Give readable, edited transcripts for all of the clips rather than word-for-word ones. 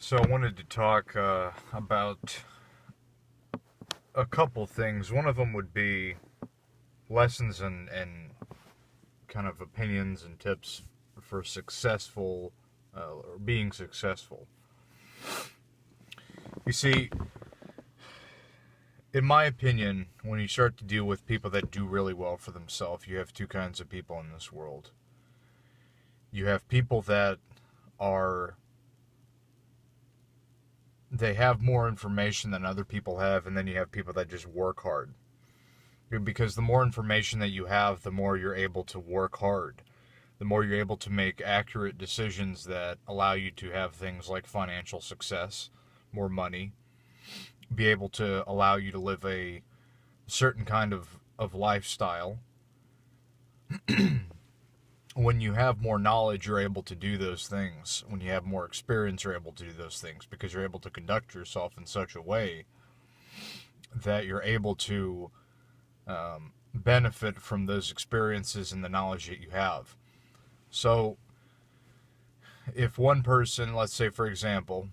So I wanted to talk about a couple things. One of them would be lessons and kind of opinions and tips for successful or being successful. You see, in my opinion, when you start to deal with people that do really well for themselves, you have two kinds of people in this world. You have people that are they have more information than other people have, and then you have people that just work hard. Because the more information that you have, the more you're able to work hard. The more you're able to make accurate decisions that allow you to have things like financial success, more money, be able to allow you to live a certain kind of lifestyle. When you have more knowledge, you're able to do those things. When you have more experience, you're able to do those things because you're able to conduct yourself in such a way that you're able to benefit from those experiences and the knowledge that you have. So, if one person, let's say for example,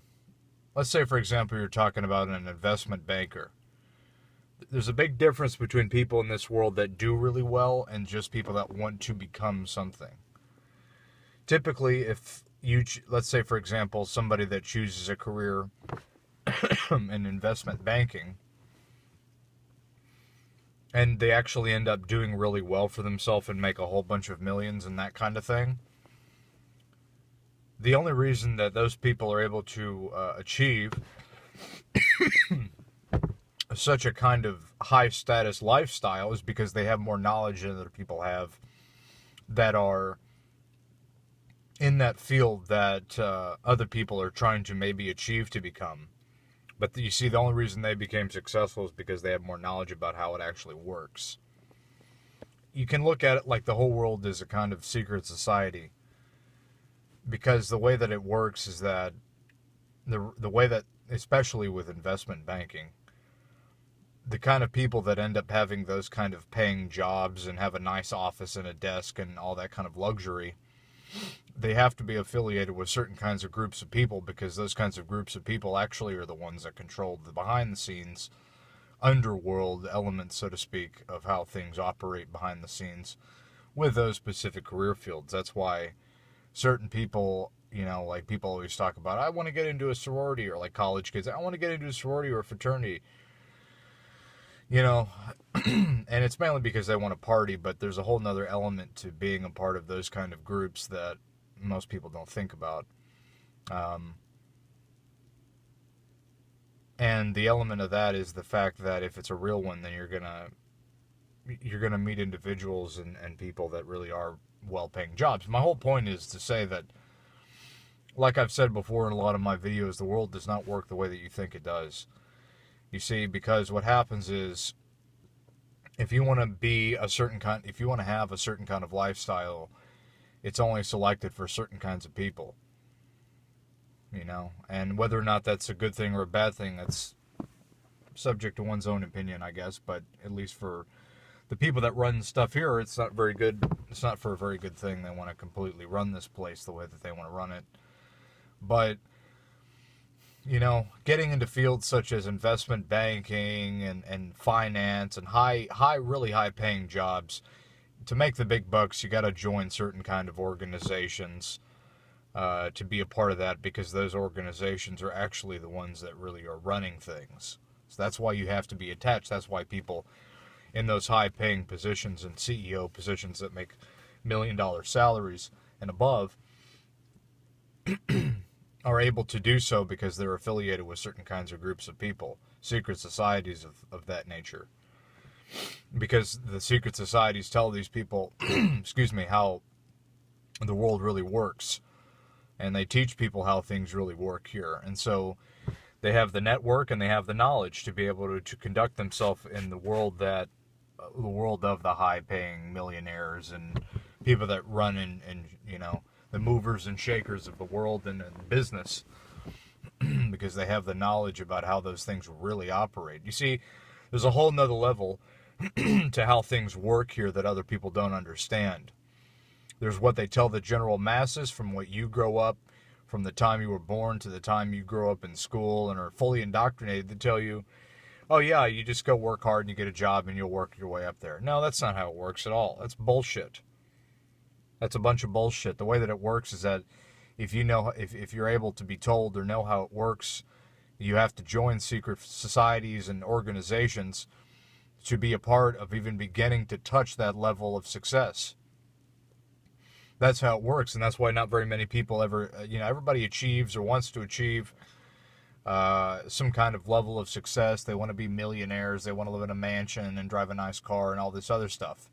you're talking about an investment banker. There's a big difference between people in this world that do really well and just people that want to become something. Typically, if you, let's say for example, somebody that chooses a career in investment banking, and they actually end up doing really well for themselves and make a whole bunch of millions and that kind of thing, the only reason that those people are able to achieve such a kind of high status lifestyle is because they have more knowledge than other people have that are in that field that other people are trying to maybe achieve to become. But you see, the only reason they became successful is because they have more knowledge about how it actually works. You can look at it like the whole world is a kind of secret society, because the way that it works is that the way that, especially with investment banking, the kind of people that end up having those kind of paying jobs and have a nice office and a desk and all that kind of luxury, they have to be affiliated with certain kinds of groups of people, because those kinds of groups of people actually are the ones that control the behind the scenes underworld elements, so to speak, of how things operate behind the scenes with those specific career fields. That's why certain people, like people always talk about, I want to get into a sorority, or like college kids, I want to get into a sorority or a fraternity, and it's mainly because they want to party, but there's a whole nother element to being a part of those kind of groups that most people don't think about. And the element of that is the fact that if it's a real one, then you're gonna meet individuals and people that really are well-paying jobs. My whole point is to say that, like I've said before in a lot of my videos, the world does not work the way that you think it does. You see, because what happens is, if you want to have a certain kind of lifestyle, it's only selected for certain kinds of people. And whether or not that's a good thing or a bad thing, that's subject to one's own opinion, I guess. But at least for the people that run stuff here, it's not very good. It's not for a very good thing. They want to completely run this place the way that they want to run it. But getting into fields such as investment banking and finance and really high paying jobs, to make the big bucks, you got to join certain kind of organizations to be a part of that, because those organizations are actually the ones that really are running things. So that's why you have to be attached. That's why people in those high paying positions and CEO positions that make $1 million salaries and above are able to do so, because they're affiliated with certain kinds of groups of people, secret societies of that nature. Because the secret societies tell these people, excuse me, how the world really works. And they teach people how things really work here. And so they have the network and they have the knowledge to be able to conduct themselves in the world of the high-paying millionaires and people that run in the movers and shakers of the world and business, because they have the knowledge about how those things really operate. You see, there's a whole nother level to how things work here that other people don't understand. There's what they tell the general masses from what you grow up, from the time you were born to the time you grow up in school and are fully indoctrinated to tell you, oh yeah, you just go work hard and you get a job and you'll work your way up there. No, that's not how it works at all. That's bullshit. That's a bunch of bullshit. The way that it works is that if you're able to be told or know how it works, you have to join secret societies and organizations to be a part of even beginning to touch that level of success. That's how it works, and that's why not very many people ever, everybody achieves or wants to achieve some kind of level of success. They want to be millionaires, they want to live in a mansion and drive a nice car and all this other stuff.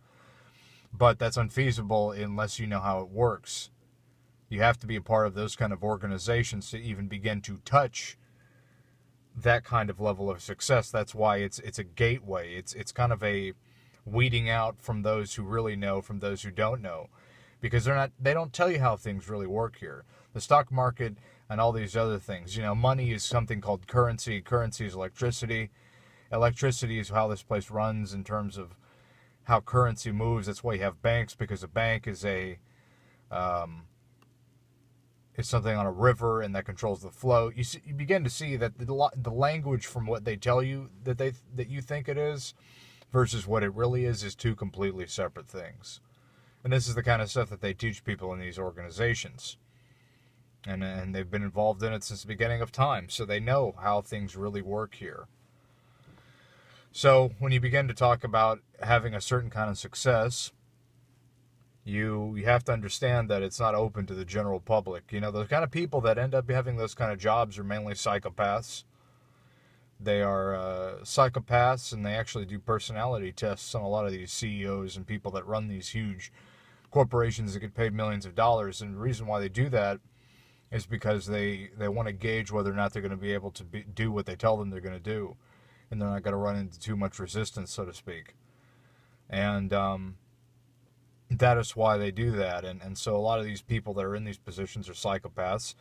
But that's unfeasible unless you know how it works. You have to be a part of those kind of organizations to even begin to touch that kind of level of success. That's why it's a gateway. It's kind of a weeding out from those who really know from those who don't know, because they don't tell you how things really work here. The stock market and all these other things. Money is something called currency. Currency is electricity. Electricity is how this place runs in terms of how currency moves. That's why you have banks, because a bank is it's something on a river and that controls the flow. You begin to see that the language from what they tell you that you think it is versus what it really is two completely separate things. And this is the kind of stuff that they teach people in these organizations. And they've been involved in it since the beginning of time, so they know how things really work here. So when you begin to talk about having a certain kind of success, you have to understand that it's not open to the general public. The kind of people that end up having those kind of jobs are mainly psychopaths. They are psychopaths, and they actually do personality tests on a lot of these CEOs and people that run these huge corporations that get paid millions of dollars. And the reason why they do that is because they want to gauge whether or not they're going to be able to do what they tell them they're going to do, and they're not going to run into too much resistance, so to speak. And that is why they do that. And so a lot of these people that are in these positions are psychopaths.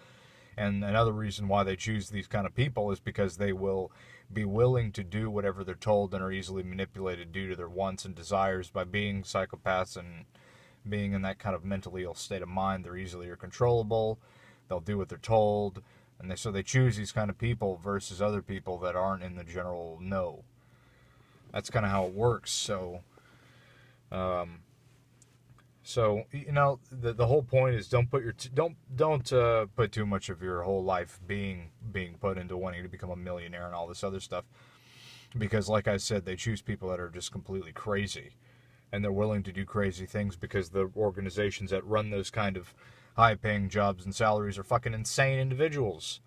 And another reason why they choose these kind of people is because they will be willing to do whatever they're told and are easily manipulated due to their wants and desires. By being psychopaths and being in that kind of mentally ill state of mind, they're easily controllable. They'll do what they're told. And so they choose these kind of people versus other people that aren't in the general know. That's kind of how it works. So the whole point is don't put too much of your whole life being put into wanting to become a millionaire and all this other stuff, because like I said, they choose people that are just completely crazy, and they're willing to do crazy things because the organizations that run those kind of high-paying jobs and salaries are fucking insane individuals.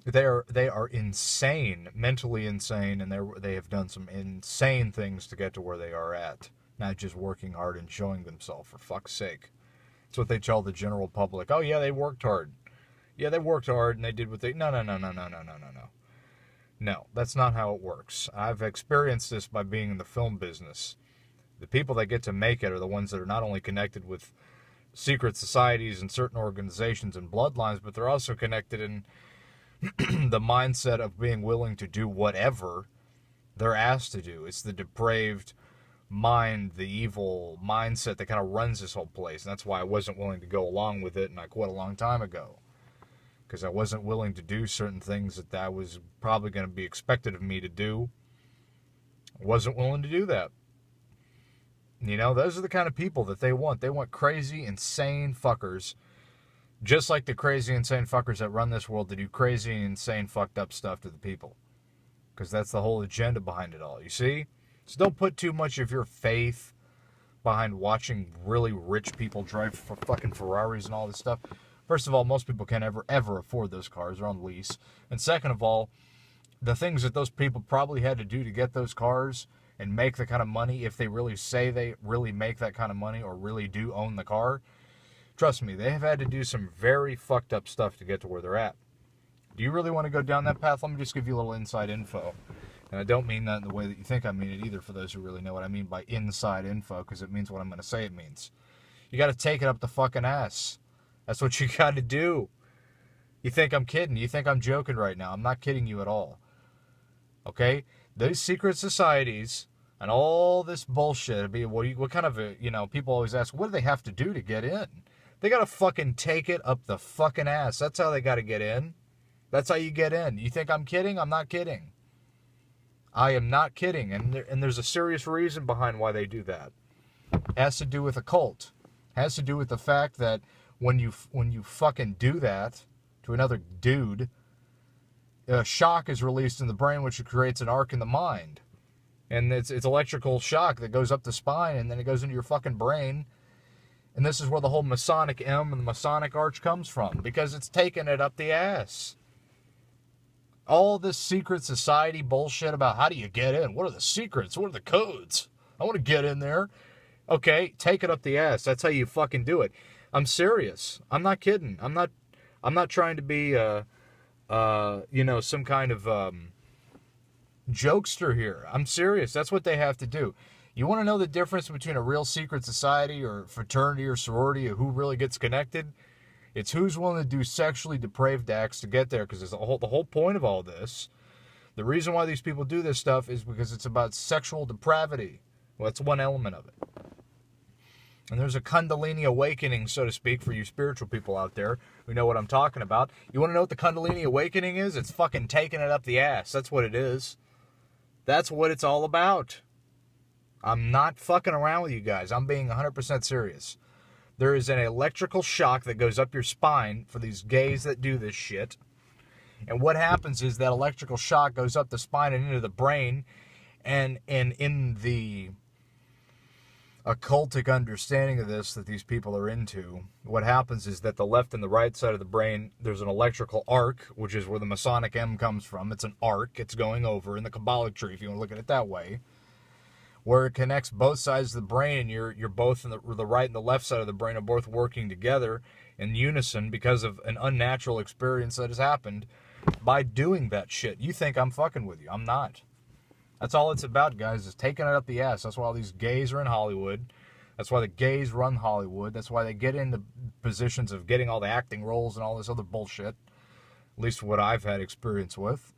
They are insane, mentally insane, and they have done some insane things to get to where they are at. Not just working hard and showing themselves, for fuck's sake. It's what they tell the general public. Oh, yeah, they worked hard. Yeah, they worked hard and they did what they... No. No, that's not how it works. I've experienced this by being in the film business. The people that get to make it are the ones that are not only connected with secret societies and certain organizations and bloodlines, but they're also connected in the mindset of being willing to do whatever they're asked to do. It's the depraved mind, the evil mindset that kind of runs this whole place. And that's why I wasn't willing to go along with it, and I quit a long time ago. Because I wasn't willing to do certain things that was probably going to be expected of me to do. I wasn't willing to do that. Those are the kind of people that they want. They want crazy, insane fuckers. Just like the crazy, insane fuckers that run this world to do crazy, insane, fucked up stuff to the people. Because that's the whole agenda behind it all, you see? So don't put too much of your faith behind watching really rich people drive for fucking Ferraris and all this stuff. First of all, most people can't ever afford those cars. They're on lease. And second of all, the things that those people probably had to do to get those cars and make the kind of money, if they really say they really make that kind of money or really do own the car, trust me, they have had to do some very fucked up stuff to get to where they're at. Do you really want to go down that path? Let me just give you a little inside info. And I don't mean that in the way that you think I mean it either, for those who really know what I mean by inside info, because it means what I'm going to say it means. You got to take it up the fucking ass. That's what you got to do. You think I'm kidding. You think I'm joking right now. I'm not kidding you at all. Okay? Those secret societies and all this bullshit. What kind of people always ask, what do they have to do to get in? They gotta fucking take it up the fucking ass. That's how they gotta get in. That's how you get in. You think I'm kidding? I'm not kidding. I am not kidding. And there's a serious reason behind why they do that. It has to do with a cult. It has to do with the fact that when you fucking do that to another dude, a shock is released in the brain, which creates an arc in the mind. And it's electrical shock that goes up the spine, and then it goes into your fucking brain. And this is where the whole Masonic M and the Masonic arch comes from, because it's taking it up the ass. All this secret society bullshit about how do you get in? What are the secrets? What are the codes? I want to get in there. Okay, take it up the ass. That's how you fucking do it. I'm serious. I'm not kidding. I'm not trying to be some kind of jokester here. I'm serious. That's what they have to do. You want to know the difference between a real secret society or fraternity or sorority, or who really gets connected? It's who's willing to do sexually depraved acts to get there, because the whole point of all this, the reason why these people do this stuff is because it's about sexual depravity. Well, that's one element of it. And there's a Kundalini awakening, so to speak, for you spiritual people out there who know what I'm talking about. You want to know what the Kundalini awakening is? It's fucking taking it up the ass. That's what it is. That's what it's all about. I'm not fucking around with you guys. I'm being 100% serious. There is an electrical shock that goes up your spine for these gays that do this shit. And what happens is that electrical shock goes up the spine and into the brain. And in the occultic understanding of this that these people are into, what happens is that the left and the right side of the brain, there's an electrical arc, which is where the Masonic M comes from. It's an arc. It's going over in the Kabbalah tree, if you want to look at it that way, where it connects both sides of the brain, and you're both in the right and the left side of the brain are both working together in unison because of an unnatural experience that has happened by doing that shit. You think I'm fucking with you. I'm not. That's all it's about, guys, is taking it up the ass. That's why all these gays are in Hollywood. That's why the gays run Hollywood. That's why they get into positions of getting all the acting roles and all this other bullshit. At least what I've had experience with.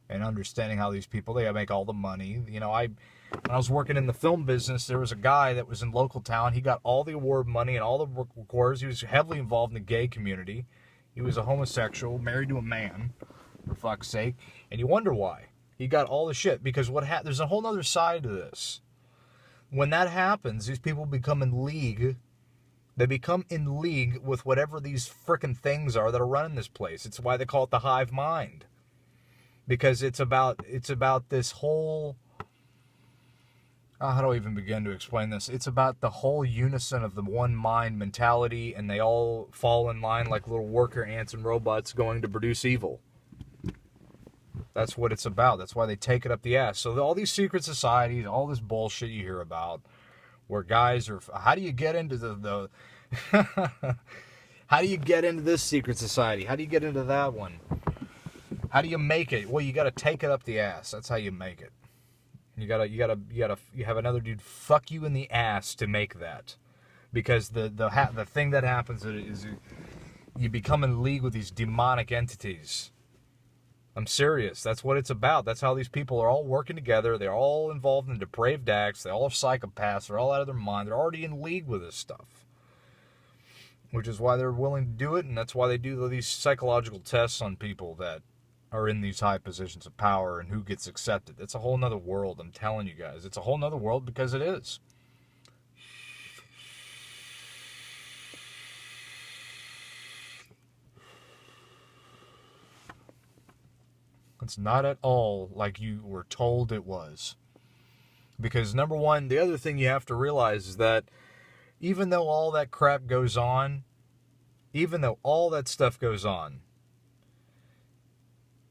And understanding how these people, they make all the money. You know, when I was working in the film business, there was a guy that was in local town. He got all the award money and all the awards. He was heavily involved in the gay community. He was a homosexual, married to a man, for fuck's sake. And you wonder why. He got all the shit, because there's a whole other side to this. When that happens, these people become in league. They become in league with whatever these frickin' things are that are running this place. It's why they call it the hive mind. Because it's about this whole... how do I even begin to explain this? It's about the whole unison of the one mind mentality, and they all fall in line like little worker ants and robots going to produce evil. That's what it's about. That's why they take it up the ass. So all these secret societies, all this bullshit you hear about, where guys are... How do you get into the how do you get into this secret society? How do you get into that one? How do you make it? Well, you got to take it up the ass. That's how you make it. You have another dude fuck you in the ass to make that, because the thing that happens is you become in league with these demonic entities. I'm serious. That's what it's about. That's how these people are all working together. They're all involved in depraved acts. They all are psychopaths. They're all out of their mind. They're already in league with this stuff, which is why they're willing to do it, and that's why they do these psychological tests on people that are in these high positions of power and who gets accepted. It's a whole nother world, I'm telling you guys. It's a whole nother world, because it is. It's not at all like you were told it was. Because, number one, the other thing you have to realize is that even though all that crap goes on, even though all that stuff goes on,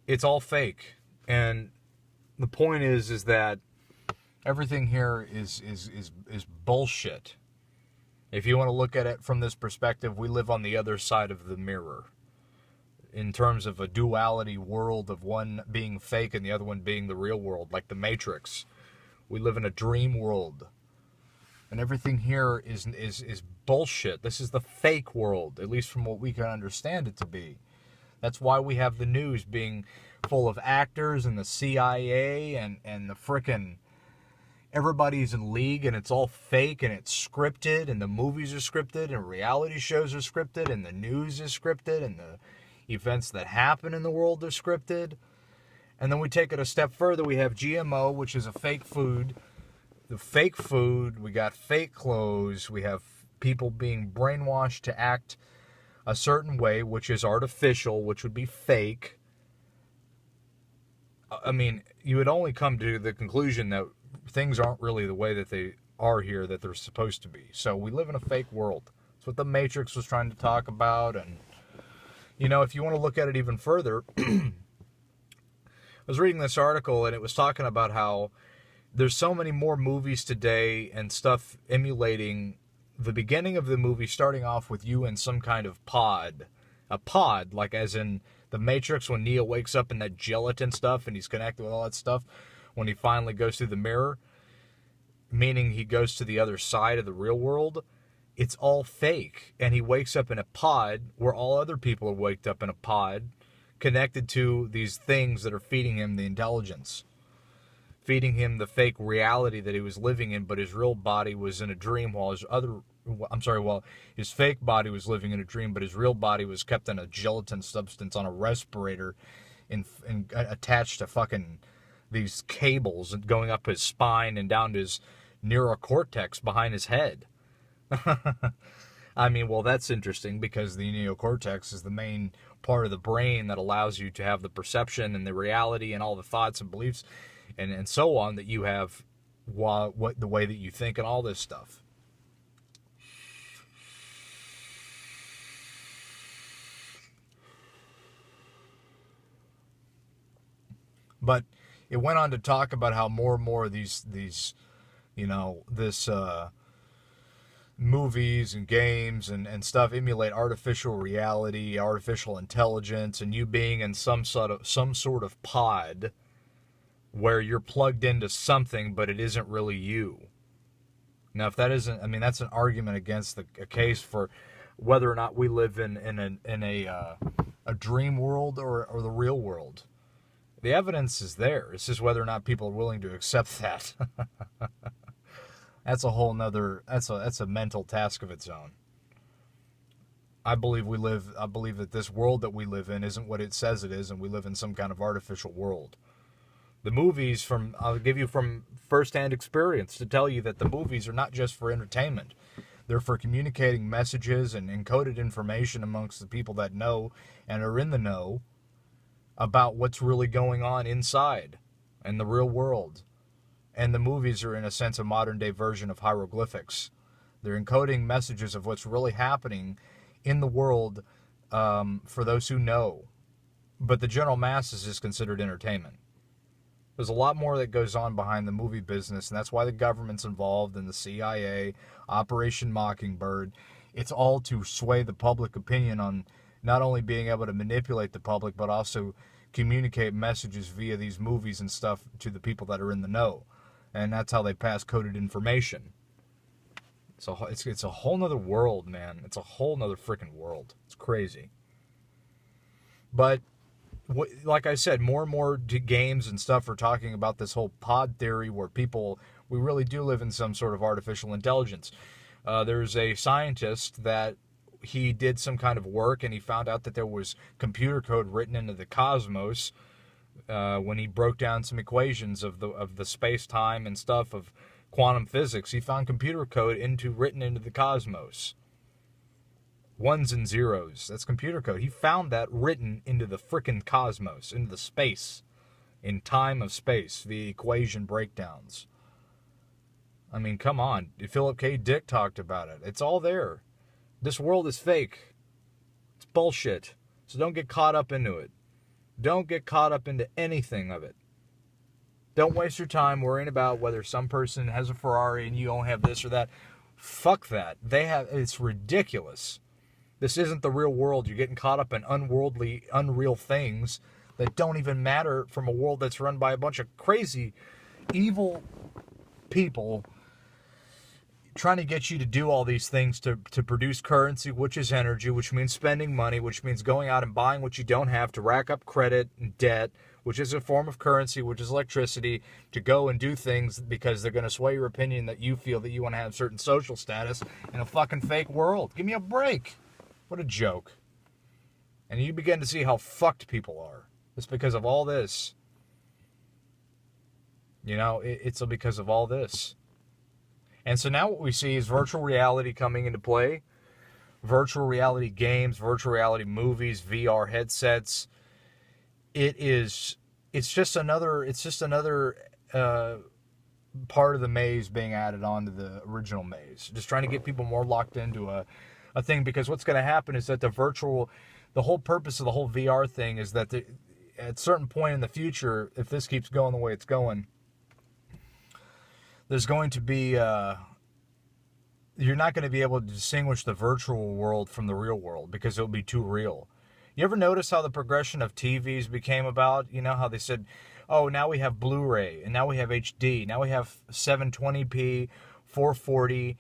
it's all fake. And the point is that everything here is bullshit. If you want to look at it from this perspective, we live on the other side of the mirror. In terms of a duality world of one being fake and the other one being the real world, like the Matrix. We live in a dream world. And everything here is bullshit. This is the fake world, at least from what we can understand it to be. That's why we have the news being full of actors and the CIA and the frickin', everybody's in league and it's all fake and it's scripted and the movies are scripted and reality shows are scripted and the news is scripted and the events that happen in the world are scripted. And then we take it a step further. We have GMO, which is a fake food. The fake food, we got fake clothes, we have people being brainwashed to act a certain way, which is artificial, which would be fake. I mean, you would only come to the conclusion that things aren't really the way that they are here, that they're supposed to be. So we live in a fake world. That's what the Matrix was trying to talk about. And, you know, if you want to look at it even further, I was reading this article and it was talking about how there's so many more movies today and stuff emulating the beginning of the movie, starting off with you in some kind of pod. A pod, like as in the Matrix, when Neo wakes up in that gelatin stuff and he's connected with all that stuff, when he finally goes through the mirror, meaning he goes to the other side of the real world, it's all fake. And he wakes up in a pod where all other people are waked up in a pod, connected to these things that are feeding him the intelligence, feeding him the fake reality that he was living in, but his real body was in a dream while his fake body was living in a dream, but his real body was kept in a gelatin substance on a respirator and attached to fucking these cables and going up his spine and down to his neurocortex behind his head. I mean, well, that's interesting because the neocortex is the main part of the brain that allows you to have the perception and the reality and all the thoughts and beliefs and so on that you have, what the way that you think and all this stuff. But it went on to talk about how more and more of these you know, this movies and games and stuff emulate artificial reality, artificial intelligence, and you being in some sort of pod where you're plugged into something, but it isn't really you. Now, if that isn't, I mean, that's an argument against a case for whether or not we live in a dream world or the real world. The evidence is there. It's just whether or not people are willing to accept that. That's a whole nother, that's a mental task of its own. I believe that this world that we live in isn't what it says it is, and we live in some kind of artificial world. The movies, I'll give you from firsthand experience to tell you that the movies are not just for entertainment. They're for communicating messages and encoded information amongst the people that know and are in the know about what's really going on inside and the real world. And the movies are, in a sense, a modern-day version of hieroglyphics. They're encoding messages of what's really happening in the world for those who know. But the general masses is considered entertainment. There's a lot more that goes on behind the movie business, and that's why the government's involved in the CIA, Operation Mockingbird. It's all to sway the public opinion on not only being able to manipulate the public, but also communicate messages via these movies and stuff to the people that are in the know. And that's how they pass coded information. So it's a whole nother world, man. It's a whole nother freaking world. It's crazy. But like I said, more and more games and stuff are talking about this whole pod theory where we really do live in some sort of artificial intelligence. There's a scientist that he did some kind of work and he found out that there was computer code written into the cosmos when he broke down some equations of the space-time and stuff of quantum physics. He found computer code written into the cosmos. Ones and zeros. That's computer code. He found that written into the frickin' cosmos, into the space, in time of space, via equation breakdowns. I mean, come on. Philip K. Dick talked about it. It's all there. This world is fake. It's bullshit. So don't get caught up into it. Don't get caught up into anything of it. Don't waste your time worrying about whether some person has a Ferrari and you don't have this or that. Fuck that. It's ridiculous. This isn't the real world. You're getting caught up in unworldly, unreal things that don't even matter from a world that's run by a bunch of crazy, evil people trying to get you to do all these things to produce currency, which is energy, which means spending money, which means going out and buying what you don't have to rack up credit and debt, which is a form of currency, which is electricity, to go and do things because they're going to sway your opinion that you feel that you want to have certain social status in a fucking fake world. Give me a break. What a joke. And you begin to see how fucked people are. It's because of all this. You know, it's because of all this. And so now what we see is virtual reality coming into play. Virtual reality games, virtual reality movies, VR headsets. It's just another part of the maze being added on to the original maze. Just trying to get people more locked into a thing, because what's going to happen is that the whole purpose of the whole VR thing is that at a certain point in the future, if this keeps going the way it's going, there's going to be, you're not going to be able to distinguish the virtual world from the real world because it'll be too real. You ever notice how the progression of TVs became about? You know how they said, oh, now we have Blu-ray, and now we have HD, now we have 720p, 440,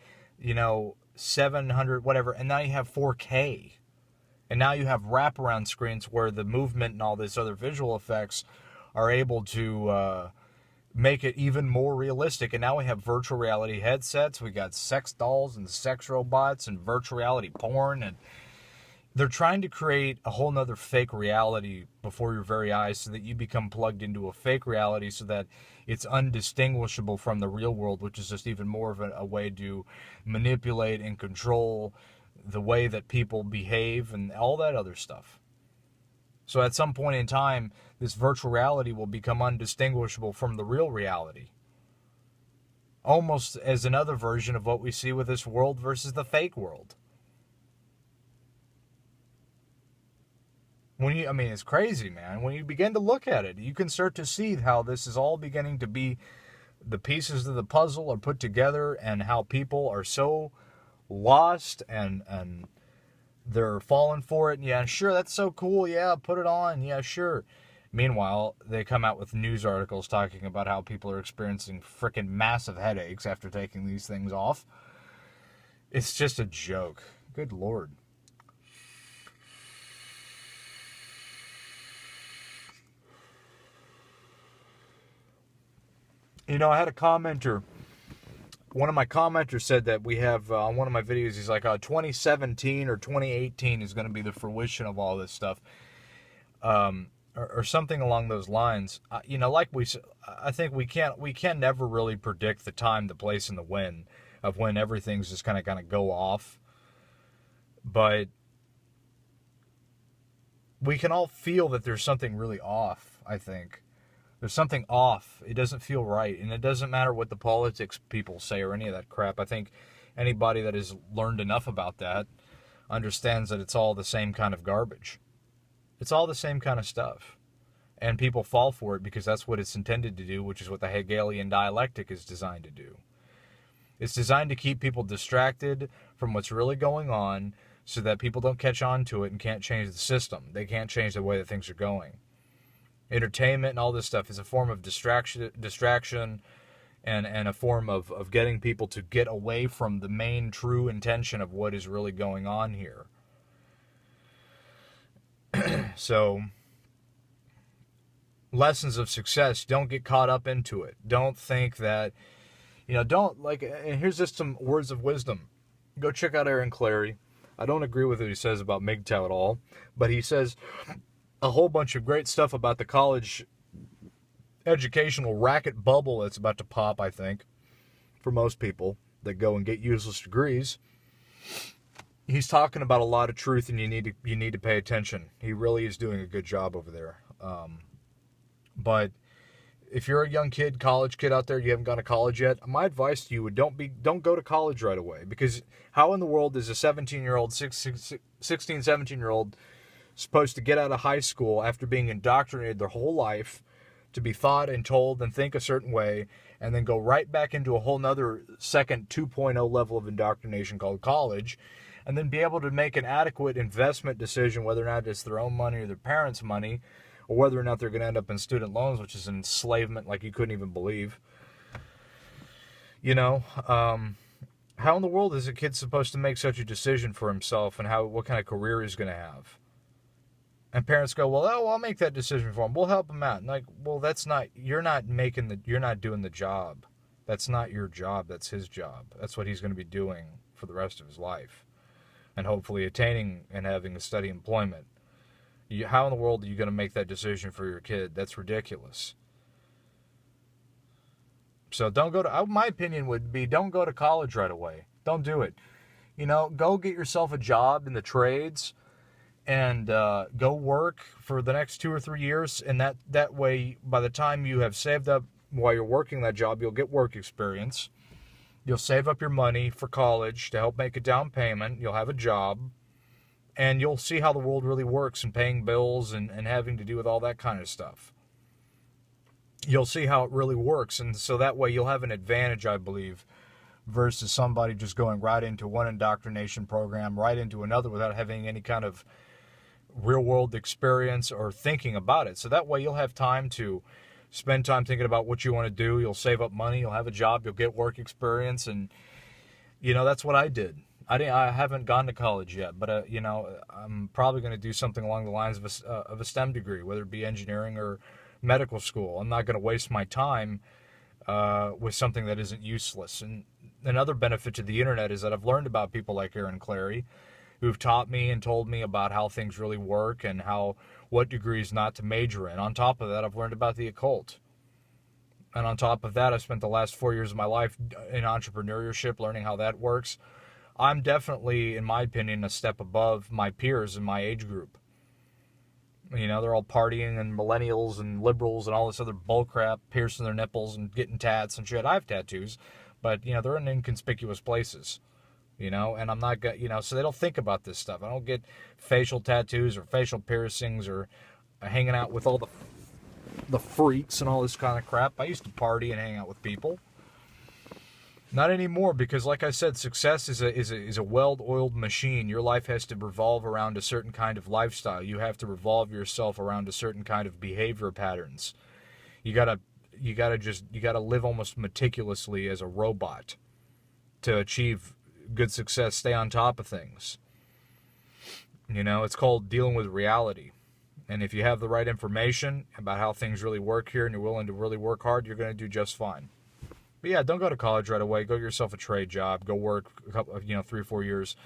700, whatever, and now you have 4K. And now you have wraparound screens where the movement and all these other visual effects are able to make it even more realistic. And now we have virtual reality headsets. We got sex dolls and sex robots and virtual reality porn. And they're trying to create a whole nother fake reality before your very eyes so that you become plugged into a fake reality so that it's undistinguishable from the real world, which is just even more of a way to manipulate and control the way that people behave and all that other stuff. So at some point in time, this virtual reality will become undistinguishable from the real reality. Almost as another version of what we see with this world versus the fake world. It's crazy, man. When you begin to look at it, you can start to see how this is all beginning to be, the pieces of the puzzle are put together, and how people are so lost and they're falling for it. And yeah, sure, that's so cool. Yeah, put it on. Yeah, sure. Meanwhile, they come out with news articles talking about how people are experiencing freaking massive headaches after taking these things off. It's just a joke. Good Lord. I had a commenter. One of my commenters said that we have, on one of my videos, he's like, 2017 or 2018 is going to be the fruition of all this stuff. Or something along those lines. I think we can never really predict the time, the place, and the when of when everything's just kind of go off. But we can all feel that there's something really off, I think. There's something off. It doesn't feel right. And it doesn't matter what the politics people say or any of that crap. I think anybody that has learned enough about that understands that it's all the same kind of garbage. It's all the same kind of stuff. And people fall for it because that's what it's intended to do, which is what the Hegelian dialectic is designed to do. It's designed to keep people distracted from what's really going on so that people don't catch on to it and can't change the system. They can't change the way that things are going. Entertainment and all this stuff is a form of distraction and a form of getting people to get away from the main true intention of what is really going on here. So, lessons of success, don't get caught up into it. Don't think that, and here's just some words of wisdom. Go check out Aaron Clarey. I don't agree with what he says about mgtow at all, but he says a whole bunch of great stuff about the college educational racket bubble that's about to pop, I think, for most people that go and get useless degrees. He's talking about a lot of truth, and you need to pay attention. He really is doing a good job over there. But if you're a young kid, college kid out there, you haven't gone to college yet, my advice to you would don't go to college right away, because how in the world is a 17-year-old, 16, 17-year-old supposed to get out of high school after being indoctrinated their whole life to be thought and told and think a certain way, and then go right back into a whole nother second 2.0 level of indoctrination called college, and then be able to make an adequate investment decision whether or not it's their own money or their parents' money, or whether or not they're going to end up in student loans, which is an enslavement like you couldn't even believe. How in the world is a kid supposed to make such a decision for himself and what kind of career he's going to have? And parents go, well, oh, I'll make that decision for him. We'll help him out. And like, well, you're not doing the job. That's not your job. That's his job. That's what he's going to be doing for the rest of his life. And hopefully attaining and having a steady employment. How in the world are you going to make that decision for your kid? That's ridiculous. So my opinion would be, don't go to college right away. Don't do it. Go get yourself a job in the trades and go work for the next 2 or 3 years. And that way, by the time you have saved up while you're working that job, you'll get work experience. You'll save up your money for college to help make a down payment. You'll have a job. And you'll see how the world really works and paying bills and having to do with all that kind of stuff. You'll see how it really works. And so that way you'll have an advantage, I believe, versus somebody just going right into one indoctrination program, right into another without having any kind of real-world experience or thinking about it. So that way you'll have time to spend time thinking about what you want to do. You'll save up money. You'll have a job. You'll get work experience. And, that's what I did. I haven't gone to college yet, but I'm probably going to do something along the lines of a STEM degree, whether it be engineering or medical school. I'm not going to waste my time with something that isn't useless. And another benefit to the internet is that I've learned about people like Aaron Clary, who've taught me and told me about how things really work and what degrees not to major in. On top of that, I've learned about the occult. And on top of that, I've spent the last 4 years of my life in entrepreneurship, learning how that works. I'm definitely, in my opinion, a step above my peers in my age group. They're all partying and millennials and liberals and all this other bullcrap, piercing their nipples and getting tats and shit. I have tattoos, but, they're in inconspicuous places, and I'm not, so they don't think about this stuff. I don't get facial tattoos or facial piercings or hanging out with all the freaks and all this kind of crap. I used to party and hang out with people. Not anymore, because like I said, success is a well-oiled machine. Your life has to revolve around a certain kind of lifestyle. You have to revolve yourself around a certain kind of behavior patterns. You gotta live almost meticulously as a robot to achieve good success, stay on top of things. It's called dealing with reality. And if you have the right information about how things really work here and you're willing to really work hard, you're going to do just fine. But yeah, don't go to college right away. Go get yourself a trade job. Go work a couple, 3 or 4 years.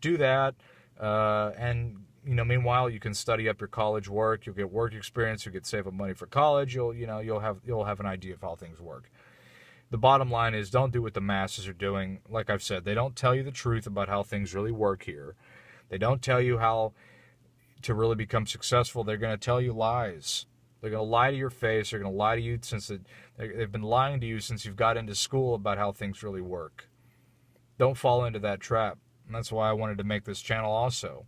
Do that, and meanwhile you can study up your college work. You'll get work experience. You'll save up money for college. You'll have an idea of how things work. The bottom line is, don't do what the masses are doing. Like I've said, they don't tell you the truth about how things really work here. They don't tell you how to really become successful. They're going to tell you lies. They're going to lie to your face. They're going to lie to you they've been lying to you since you've got into school about how things really work. Don't fall into that trap. And that's why I wanted to make this channel also.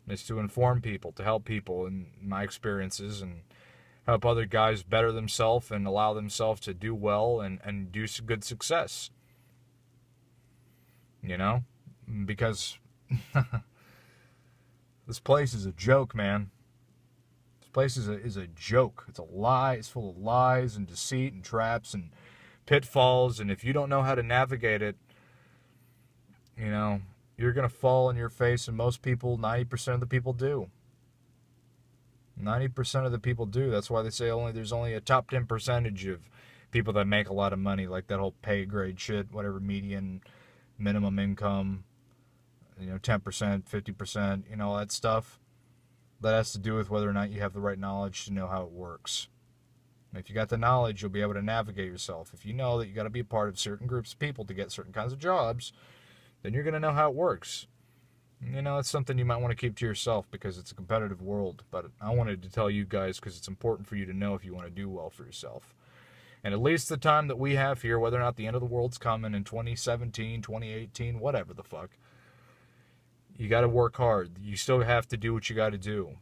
Is to inform people, to help people in my experiences and help other guys better themselves and allow themselves to do well and do good success. Because this place is a joke, man. Place is a joke. It's a lie. It's full of lies and deceit and traps and pitfalls. And if you don't know how to navigate it, you're going to fall on your face. And most people, 90% of the people do. 90% of the people do. That's why they say there's only a top 10 percentage of people that make a lot of money, like that whole pay grade shit, whatever, median, minimum income, 10%, 50%, all that stuff. That has to do with whether or not you have the right knowledge to know how it works. And if you got the knowledge, you'll be able to navigate yourself. If you know that you got to be a part of certain groups of people to get certain kinds of jobs, then you're going to know how it works. It's something you might want to keep to yourself because it's a competitive world. But I wanted to tell you guys because it's important for you to know if you want to do well for yourself. And at least the time that we have here, whether or not the end of the world's coming in 2017, 2018, whatever the fuck, you got to work hard. You still have to do what you got to do.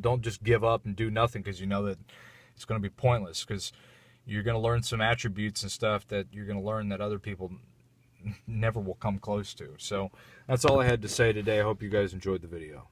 Don't just give up and do nothing because you know that it's going to be pointless, because you're going to learn some attributes and stuff that you're going to learn that other people never will come close to. So that's all I had to say today. I hope you guys enjoyed the video.